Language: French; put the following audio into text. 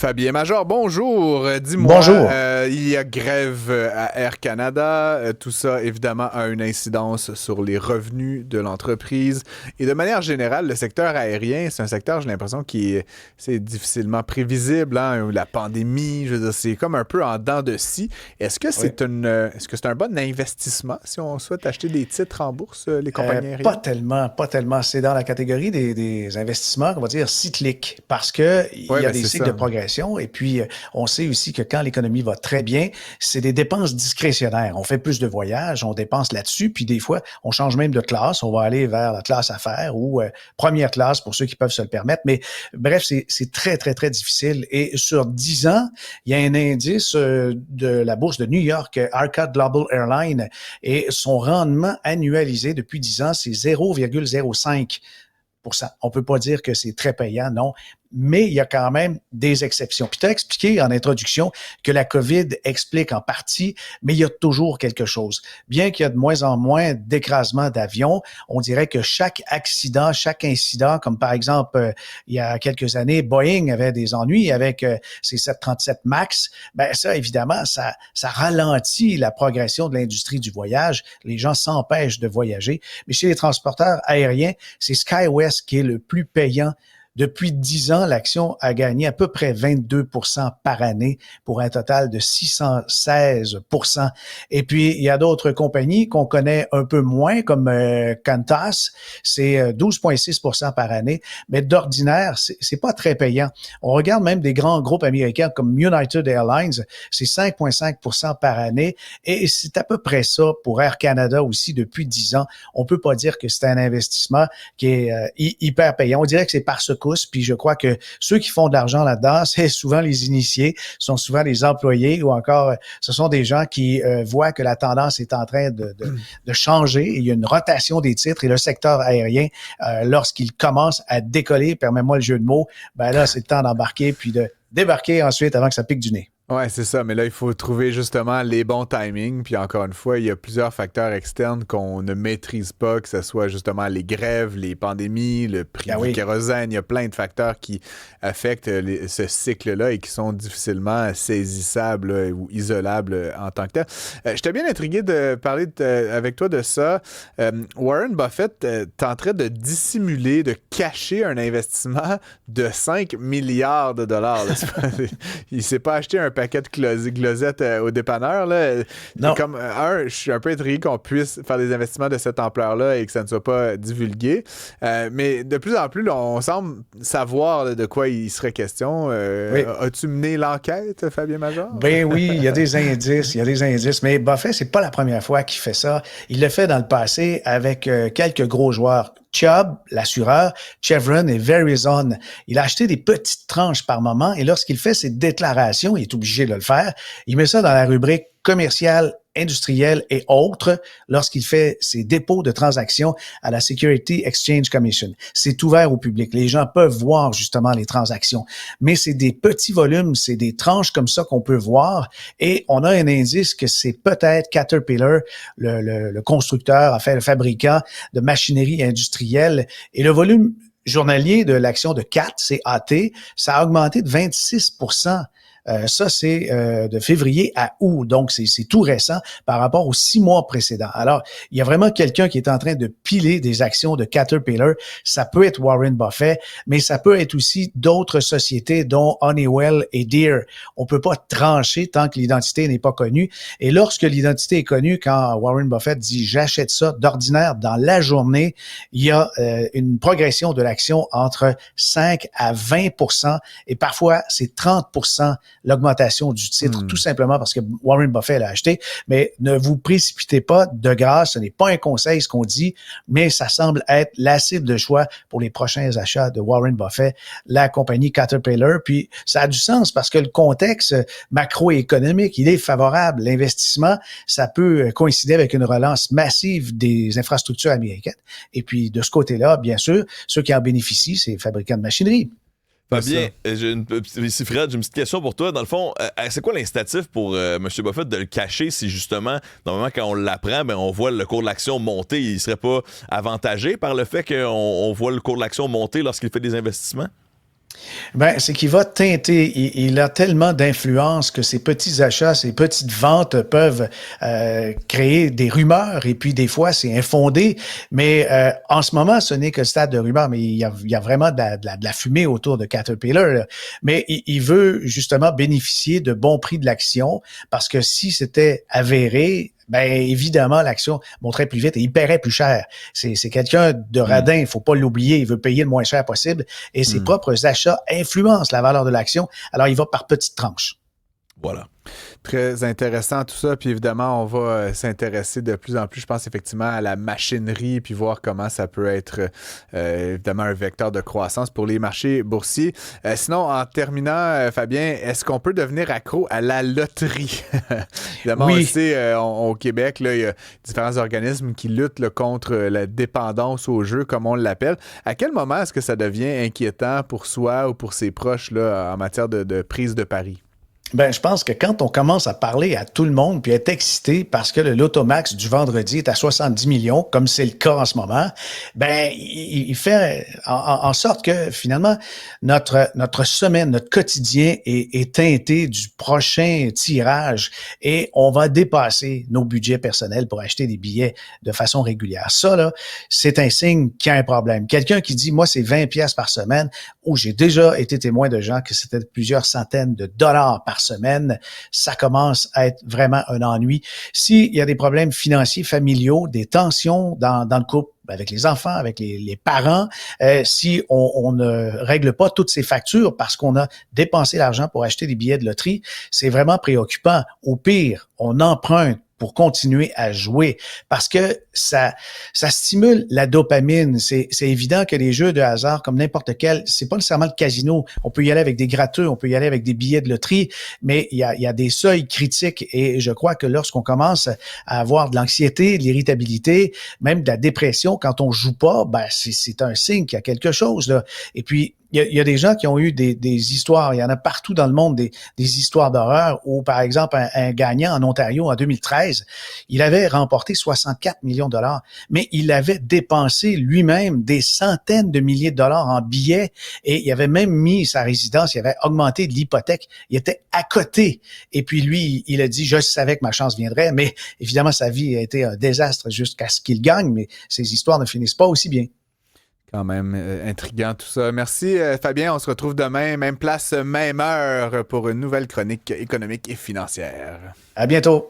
Fabien Major, bonjour. Dis-moi, Bonjour. il y a grève à Air Canada. Tout ça, évidemment, a une incidence sur les revenus de l'entreprise. Et de manière générale, le secteur aérien, c'est un secteur, j'ai l'impression, c'est difficilement prévisible. Hein? La pandémie, je veux dire, c'est comme un peu en dents de scie. Oui. Est-ce que c'est un bon investissement si on souhaite acheter des titres en bourse, les compagnies Pas aériennes? tellement, pas tellement. C'est dans la catégorie des investissements, on va dire, cycliques, parce que il Oui, y a ben des c'est cycles de ça. progression et puis on sait aussi que quand l'économie va très bien, c'est des dépenses discrétionnaires. On fait plus de voyages, on dépense là-dessus, puis des fois, on change même de classe, on va aller vers la classe affaires ou première classe pour ceux qui peuvent se le permettre. Mais bref, c'est très, très, très difficile. Et sur 10 ans, il y a un indice de la bourse de New York, Arca Global Airlines, et son rendement annualisé depuis 10 ans, c'est 0,05. On peut pas dire que c'est très payant, non, mais il y a quand même des exceptions. Puis tu as expliqué en introduction que la COVID explique en partie, mais il y a toujours quelque chose. Bien qu'il y a de moins en moins d'écrasements d'avions, on dirait que chaque accident, chaque incident, comme par exemple, il y a quelques années, Boeing avait des ennuis avec ses 737 MAX, ben ça, évidemment, ça ralentit la progression de l'industrie du voyage. Les gens s'empêchent de voyager. Mais chez les transporteurs aériens, c'est SkyWest qui est le plus payant. Depuis 10 ans, l'action a gagné à peu près 22 par année pour un total de 616. Et puis, il y a d'autres compagnies qu'on connaît un peu moins, comme Qantas, c'est 12,6 par année, mais d'ordinaire, c'est pas très payant. On regarde même des grands groupes américains comme United Airlines, c'est 5,5 par année, et c'est à peu près ça pour Air Canada aussi depuis 10 ans. On peut pas dire que c'est un investissement qui est hyper payant. On dirait que c'est par secousse, puis je crois que ceux qui font de l'argent là-dedans, c'est souvent les initiés, sont souvent les employés ou encore ce sont des gens qui voient que la tendance est en train de changer. Il y a une rotation des titres et le secteur aérien, lorsqu'il commence à décoller, permets-moi le jeu de mots, ben là, c'est le temps d'embarquer puis de débarquer ensuite avant que ça pique du nez. Ouais, c'est ça. Mais là, il faut trouver justement les bons timings. Puis encore une fois, il y a plusieurs facteurs externes qu'on ne maîtrise pas, que ce soit justement les grèves, les pandémies, le prix Ah du oui. kérosène. Il y a plein de facteurs qui affectent ce cycle-là et qui sont difficilement saisissables là, ou isolables en tant que tel. J'étais bien intrigué de parler avec toi de ça. Warren Buffett tenterait de dissimuler, de cacher un investissement de 5 milliards de dollars. Là. Il s'est pas acheté un paquet de glosettes au dépanneur. Là. Non. Comme je suis un peu intrigué qu'on puisse faire des investissements de cette ampleur-là et que ça ne soit pas divulgué. Mais de plus en plus, là, on semble savoir là, de quoi il serait question. Oui. As-tu mené l'enquête, Fabien Major? Ben oui, il y a des indices, il y a des indices. Mais Buffett, c'est pas la première fois qu'il fait ça. Il l'a fait dans le passé avec quelques gros joueurs. Chubb, l'assureur, Chevron et Verizon. Il a acheté des petites tranches par moment et lorsqu'il fait ses déclarations, il est obligé de le faire, il met ça dans la rubrique commerciale, industrielle et autres lorsqu'il fait ses dépôts de transactions à la Security Exchange Commission. C'est ouvert au public. Les gens peuvent voir justement les transactions. Mais c'est des petits volumes, c'est des tranches comme ça qu'on peut voir et on a un indice que c'est peut-être Caterpillar, le constructeur, enfin le fabricant de machinerie industrielle et le volume journalier de l'action de CAT, c'est AT, ça a augmenté de 26 ça, c'est de février à août, donc c'est tout récent par rapport aux 6 mois précédents. Alors, il y a vraiment quelqu'un qui est en train de piler des actions de Caterpillar. Ça peut être Warren Buffett, mais ça peut être aussi d'autres sociétés, dont Honeywell et Deere. On peut pas trancher tant que l'identité n'est pas connue. Et lorsque l'identité est connue, quand Warren Buffett dit « j'achète ça », d'ordinaire, dans la journée, il y a une progression de l'action entre 5 à 20 et parfois c'est 30 l'augmentation du titre, tout simplement parce que Warren Buffett l'a acheté. Mais ne vous précipitez pas de grâce, ce n'est pas un conseil ce qu'on dit, mais ça semble être la cible de choix pour les prochains achats de Warren Buffett, la compagnie Caterpillar. Puis ça a du sens parce que le contexte macroéconomique, il est favorable. L'investissement, ça peut coïncider avec une relance massive des infrastructures américaines. Et puis de ce côté-là, bien sûr, ceux qui en bénéficient, c'est les fabricants de machinerie. C'est Fabien, ça. ici Fred, j'ai une petite question pour toi. Dans le fond, c'est quoi l'incitatif pour M. Buffett de le cacher si justement, normalement, quand on l'apprend, ben, on voit le cours de l'action monter? Il serait pas avantagé par le fait qu'on voit le cours de l'action monter lorsqu'il fait des investissements? Ben, c'est qu'il va teinter. Il a tellement d'influence que ces petits achats, ces petites ventes peuvent créer des rumeurs et puis des fois, c'est infondé. Mais en ce moment, ce n'est que le stade de rumeur, mais il y a vraiment de la fumée autour de Caterpillar. Là. Mais il veut justement bénéficier de bons prix de l'action parce que si c'était avéré, ben évidemment, l'action monterait plus vite et il paierait plus cher. C'est quelqu'un de radin, il faut pas l'oublier, il veut payer le moins cher possible et ses propres achats influencent la valeur de l'action. Alors, il va par petites tranches. Voilà. Très intéressant tout ça. Puis évidemment, on va s'intéresser de plus en plus, je pense, effectivement, à la machinerie, puis voir comment ça peut être évidemment un vecteur de croissance pour les marchés boursiers. Sinon, en terminant, Fabien, est-ce qu'on peut devenir accro à la loterie? Évidemment, Oui. on sait, au Québec, là, il y a différents organismes qui luttent là, contre la dépendance au jeu, comme on l'appelle. À quel moment est-ce que ça devient inquiétant pour soi ou pour ses proches là, en matière de prise de paris? Ben, je pense que quand on commence à parler à tout le monde puis être excité parce que le Lotomax du vendredi est à 70 millions, comme c'est le cas en ce moment, ben, il fait en sorte que finalement, notre semaine, notre quotidien est teinté du prochain tirage et on va dépasser nos budgets personnels pour acheter des billets de façon régulière. Ça, là, c'est un signe qu'il y a un problème. Quelqu'un qui dit, moi, c'est 20 pièces par semaine, ou j'ai déjà été témoin de gens que c'était plusieurs centaines de dollars par semaine, ça commence à être vraiment un ennui. S'il y a des problèmes financiers, familiaux, des tensions dans le couple, avec les enfants, avec les parents, si on ne règle pas toutes ces factures parce qu'on a dépensé l'argent pour acheter des billets de loterie, c'est vraiment préoccupant. Au pire, on emprunte pour continuer à jouer parce que ça stimule la dopamine. C'est évident que les jeux de hasard, comme n'importe quel, c'est pas nécessairement le casino. On peut y aller avec des gratteux, on peut y aller avec des billets de loterie, mais il y a des seuils critiques et je crois que lorsqu'on commence à avoir de l'anxiété, de l'irritabilité, même de la dépression, quand on joue pas, ben c'est un signe qu'il y a quelque chose là. Et puis il y a des gens qui ont eu des histoires, il y en a partout dans le monde des histoires d'horreur où, par exemple, un gagnant en Ontario en 2013, il avait remporté 64 millions de dollars, mais il avait dépensé lui-même des centaines de milliers de dollars en billets et il avait même mis sa résidence, il avait augmenté de l'hypothèque, il était à côté. Et puis lui, il a dit, je savais que ma chance viendrait, mais évidemment, sa vie a été un désastre jusqu'à ce qu'il gagne, mais ces histoires ne finissent pas aussi bien. Quand même intriguant tout ça. Merci Fabien, on se retrouve demain, même place, même heure pour une nouvelle chronique économique et financière. À bientôt.